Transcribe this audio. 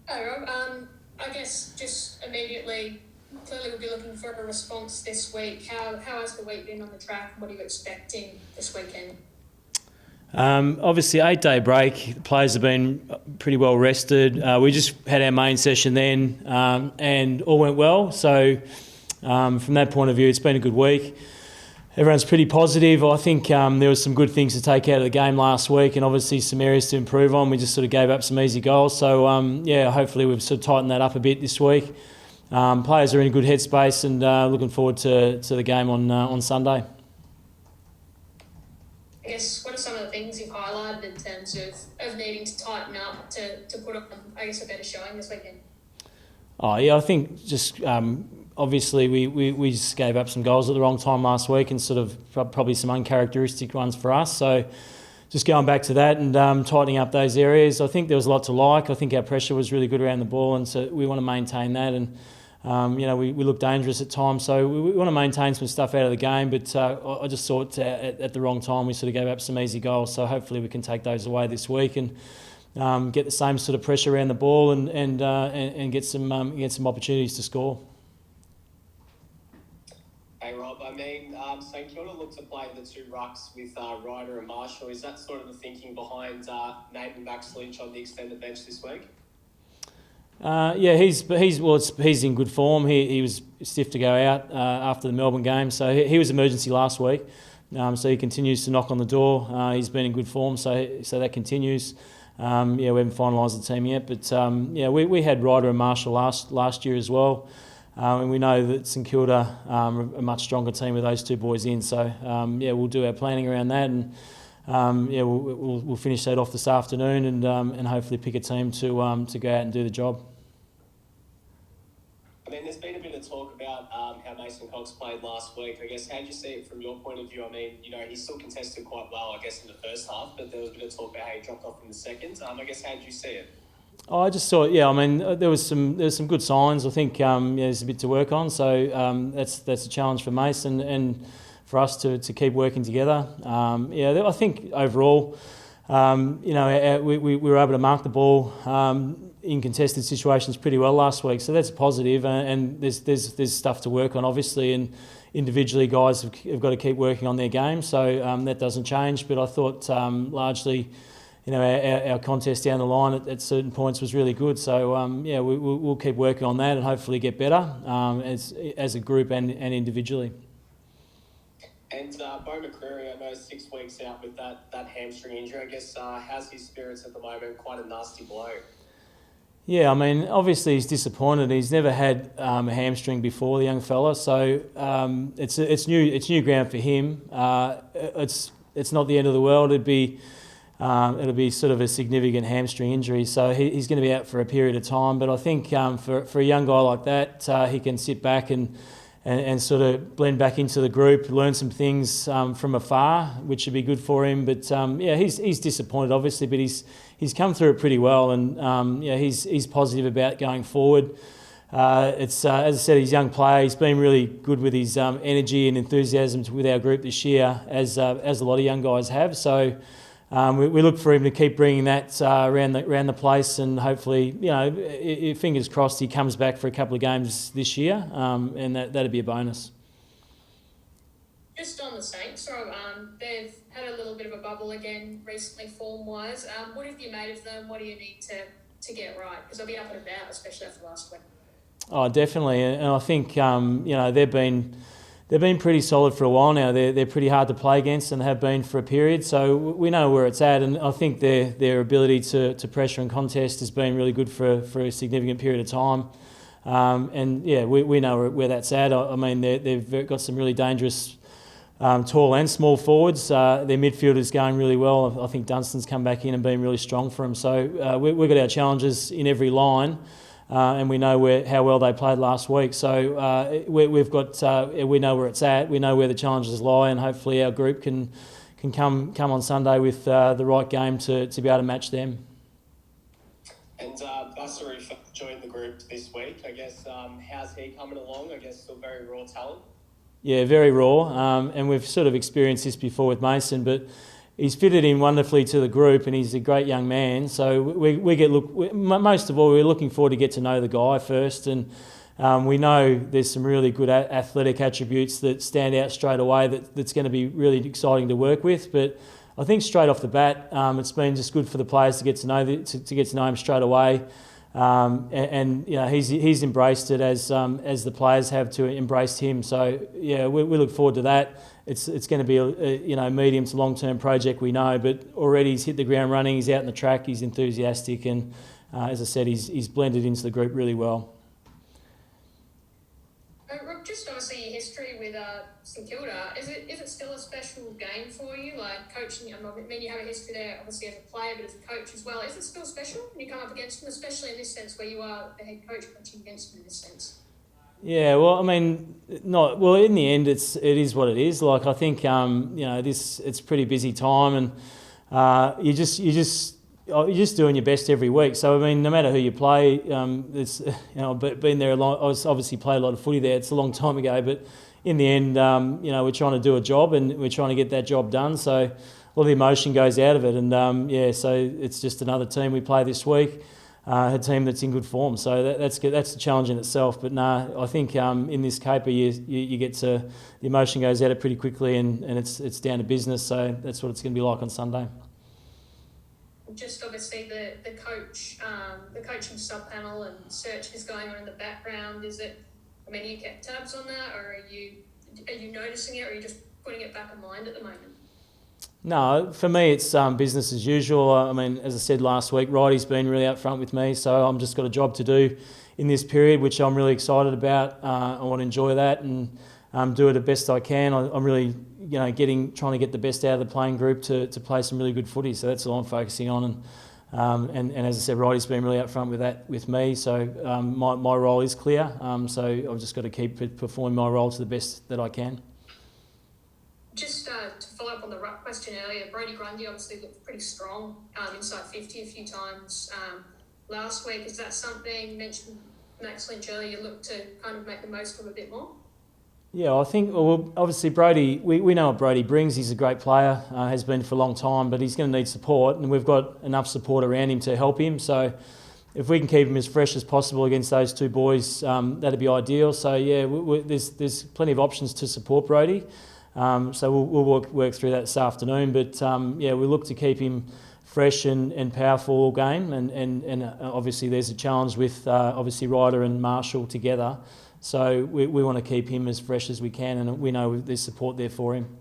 Hi, Rob. I guess just immediately, clearly we'll be looking for a response this week. How has the week been on the track? What are you expecting this weekend? Obviously, 8-day break. The players have been pretty well rested. We just had our main session then, and all went well. So, from that point of view, it's been a good week. Everyone's pretty positive. I think there was some good things to take out of the game last week, and obviously some areas to improve on. We just sort of gave up some easy goals. So, hopefully we've sort of tightened that up a bit this week. Players are in a good headspace, and looking forward to the game on Sunday. I guess what are some of the things you've highlighted in terms of needing to tighten up to put on, I guess, a better showing this weekend? Oh yeah, I think just obviously we just gave up some goals at the wrong time last week, and sort of probably some uncharacteristic ones for us. So just going back to that and tightening up those areas. I think there was a lot to like. I think our pressure was really good around the ball, and so we want to maintain that. And we look dangerous at times, so we want to maintain some stuff out of the game. But I just thought at the wrong time we sort of gave up some easy goals. So hopefully we can take those away this week and get the same sort of pressure around the ball and get some opportunities to score. Hey Rob, St Kilda looked to play the two rucks with Ryder and Marshall. Is that sort of the thinking behind naming Max Lynch on the extended bench this week? He's in good form. He was stiff to go out after the Melbourne game, so he was emergency last week. So he continues to knock on the door. He's been in good form, so that continues. We haven't finalised the team yet, but we had Ryder and Marshall last year as well, and we know that St Kilda are a much stronger team with those two boys in. So we'll do our planning around that, and we'll finish that off this afternoon, and hopefully pick a team to go out and do the job. I mean, there's been a bit of talk about how Mason Cox played last week. I guess, how do you see it from your point of view? I mean, he still contested quite well, I guess, in the first half, but there was a bit of talk about how he dropped off in the second. I guess, how did you see it? I just saw, there was some good signs. I think there's a bit to work on, so that's a challenge for Mason and for us to keep working together. I think overall, we were able to mark the ball in contested situations pretty well last week, so that's a positive. And there's stuff to work on, obviously, and individually guys have got to keep working on their game, so that doesn't change. But I thought largely, our contest down the line at certain points was really good. So we'll keep working on that and hopefully get better as a group and individually. And Bo McCreary, I know 6 weeks out with that hamstring injury. I guess how's his spirits at the moment? Quite a nasty blow. Yeah, I mean, obviously he's disappointed. He's never had a hamstring before, the young fella. So it's new ground for him. It's not the end of the world. It'll be sort of a significant hamstring injury. So he's going to be out for a period of time. But I think for a young guy like that, he can sit back and sort of blend back into the group, learn some things from afar, which should be good for him. But he's disappointed, obviously, but he's come through it pretty well, and he's positive about going forward. As I said, he's a young player. He's been really good with his energy and enthusiasm with our group this year, as a lot of young guys have. So we look for him to keep bringing that around the place, and hopefully, fingers crossed, he comes back for a couple of games this year, and that'd be a bonus. Just on the Saints, Rob, they've had a little bit of a bubble again recently, form-wise. What have you made of them? What do you need to get right? Because they'll be up and about, especially after last week. Oh, definitely, and I think they've been pretty solid for a while now. They're pretty hard to play against and have been for a period. So we know where it's at, and I think their ability to pressure and contest has been really good for a significant period of time. We know where that's at. I mean, they've got some really dangerous tall and small forwards. Their midfield is going really well. I think Dunstan's come back in and been really strong for them. So we've got our challenges in every line, and we know how well they played last week. So we know where it's at. We know where the challenges lie, and hopefully our group can come on Sunday with the right game to be able to match them. And Basaroo joined the group this week. I guess how's he coming along? I guess still very raw talent. Yeah, very raw, and we've sort of experienced this before with Mason, but he's fitted in wonderfully to the group, and he's a great young man. So most of all, we're looking forward to get to know the guy first, and we know there's some really good athletic attributes that stand out straight away. That's going to be really exciting to work with. But I think straight off the bat, it's been just good for the players to get to know him straight away. And you know, he's embraced it as the players have to embraced him. So yeah, we look forward to that. It's going to be a medium to long term project, we know, but already he's hit the ground running. He's out in the track. He's enthusiastic, and as I said, he's blended into the group really well. Rob, just obviously your history with St Kilda, is it still a special game for you? Like coaching, I mean, you have a history there, obviously as a player, but as a coach as well. Is it still special when you come up against them, especially in this sense where you are the head coach coaching against them in this sense? Yeah, well, I mean, not well. In the end, it is what it is. Like I think, it's a pretty busy time, and you're just doing your best every week. So I mean, no matter who you play, it's been there a long. I obviously played a lot of footy there. It's a long time ago, but in the end, we're trying to do a job, and we're trying to get that job done. So all the emotion goes out of it, and so it's just another team we play this week. A team that's in good form, so that's good. That's a challenge in itself. But I think in this caper, you get to the emotion goes out of it pretty quickly, and it's down to business. So that's what it's going to be like on Sunday. Just obviously the coaching sub panel and search is going on in the background. Is it? I mean, you kept tabs on that, or are you noticing it, or are you just putting it back in mind at the moment? No, for me it's business as usual. I mean, as I said last week, Righty's been really upfront with me, so I'm just got a job to do in this period, which I'm really excited about. I want to enjoy that and do it the best I can. I'm really, trying to get the best out of the playing group to play some really good footy. So that's all I'm focusing on. And as I said, Righty's been really upfront with that with me. So my role is clear. So I've just got to keep performing my role to the best that I can. Just to follow up on the ruck question earlier, Brodie Grundy obviously looked pretty strong inside 50 a few times last week. Is that something, you mentioned Max Lynch earlier, you look to kind of make the most of a bit more? Yeah, I think, obviously Brodie, we know what Brodie brings. He's a great player, has been for a long time, but he's going to need support, and we've got enough support around him to help him. So if we can keep him as fresh as possible against those two boys, that'd be ideal. So yeah, there's plenty of options to support Brodie. So we'll work through that this afternoon. But we look to keep him fresh and powerful all game. And obviously there's a challenge with obviously Ryder and Marshall together. So we want to keep him as fresh as we can, and we know there's support there for him.